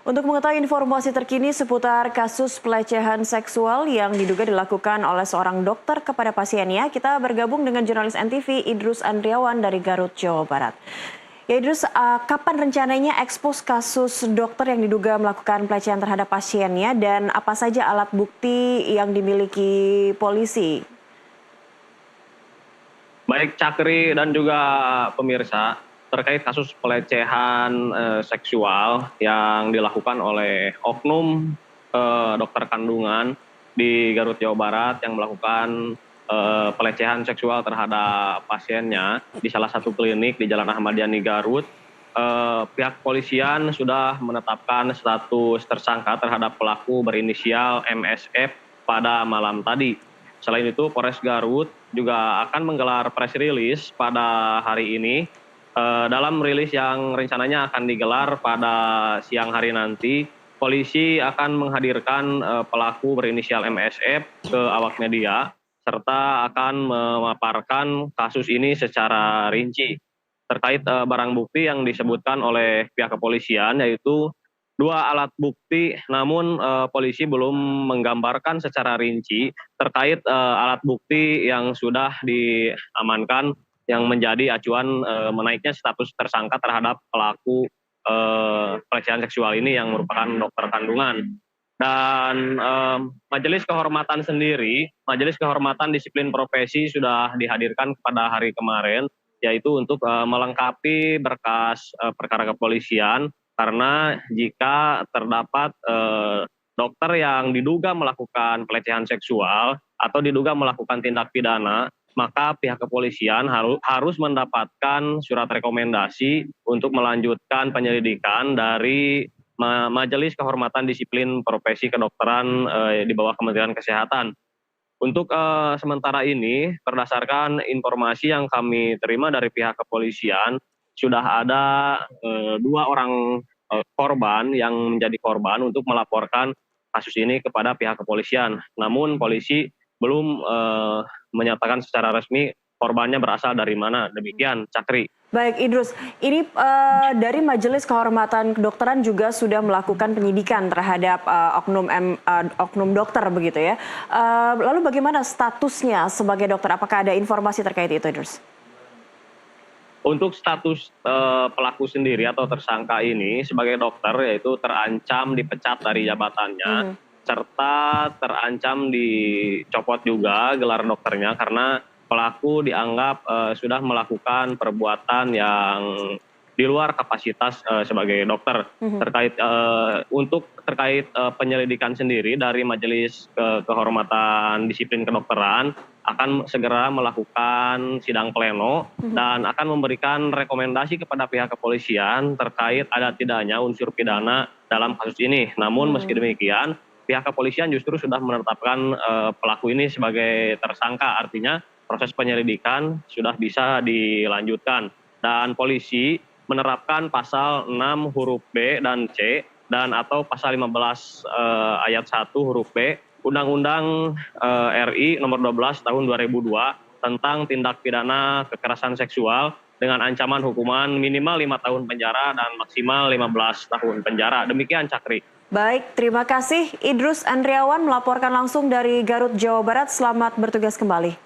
Untuk mengetahui informasi terkini seputar kasus pelecehan seksual yang diduga dilakukan oleh seorang dokter kepada pasiennya, kita bergabung dengan jurnalis NTV Idrus Andriawan dari Garut, Jawa Barat. Ya Idrus, kapan rencananya ekspos kasus dokter yang diduga melakukan pelecehan terhadap pasiennya dan apa saja alat bukti yang dimiliki polisi? Baik Cakri dan juga pemirsa, terkait kasus pelecehan seksual yang dilakukan oleh oknum dokter kandungan di Garut, Jawa Barat yang melakukan pelecehan seksual terhadap pasiennya di salah satu klinik di Jalan Ahmad Yani Garut. Pihak kepolisian sudah menetapkan status tersangka terhadap pelaku berinisial MSF pada malam tadi. Selain itu, Polres Garut juga akan menggelar press release pada hari ini. Dalam rilis yang rencananya akan digelar pada siang hari nanti, polisi akan menghadirkan pelaku berinisial MSF ke awak media, serta akan memaparkan kasus ini secara rinci. Terkait barang bukti yang disebutkan oleh pihak kepolisian, yaitu dua alat bukti, namun polisi belum menggambarkan secara rinci terkait alat bukti yang sudah diamankan yang menjadi acuan menaiknya status tersangka terhadap pelaku pelecehan seksual ini yang merupakan dokter kandungan. Dan Majelis Kehormatan sendiri, Majelis Kehormatan Disiplin Profesi sudah dihadirkan pada hari kemarin, yaitu untuk melengkapi berkas perkara kepolisian, karena jika terdapat dokter yang diduga melakukan pelecehan seksual atau diduga melakukan tindak pidana, maka pihak kepolisian harus mendapatkan surat rekomendasi untuk melanjutkan penyelidikan dari Majelis Kehormatan Disiplin Profesi Kedokteran di bawah Kementerian Kesehatan. Untuk sementara ini, berdasarkan informasi yang kami terima dari pihak kepolisian, sudah ada dua orang korban yang menjadi korban untuk melaporkan kasus ini kepada pihak kepolisian. Namun polisi belum menyatakan secara resmi korbannya berasal dari mana. Demikian, Cakri. Baik Idrus, ini dari Majelis Kehormatan Kedokteran juga sudah melakukan penyidikan terhadap oknum dokter begitu ya. Lalu bagaimana statusnya sebagai dokter? Apakah ada informasi terkait itu, Idrus? Untuk status pelaku sendiri atau tersangka ini sebagai dokter, yaitu terancam dipecat dari jabatannya, serta terancam dicopot juga gelar dokternya karena pelaku dianggap sudah melakukan perbuatan yang di luar kapasitas sebagai dokter. Terkait penyelidikan sendiri dari Majelis Kehormatan Disiplin Kedokteran akan segera melakukan sidang pleno dan akan memberikan rekomendasi kepada pihak kepolisian terkait ada tidaknya unsur pidana dalam kasus ini. Namun meski demikian, pihak kepolisian justru sudah menetapkan pelaku ini sebagai tersangka, artinya proses penyelidikan sudah bisa dilanjutkan. Dan polisi menerapkan pasal 6 huruf B dan C dan atau pasal 15 ayat 1 huruf B Undang-Undang RI nomor 12 tahun 2002 tentang tindak pidana kekerasan seksual dengan ancaman hukuman minimal 5 tahun penjara dan maksimal 15 tahun penjara. Demikian, Cakri. Baik, terima kasih Idrus Andriawan melaporkan langsung dari Garut, Jawa Barat. Selamat bertugas kembali.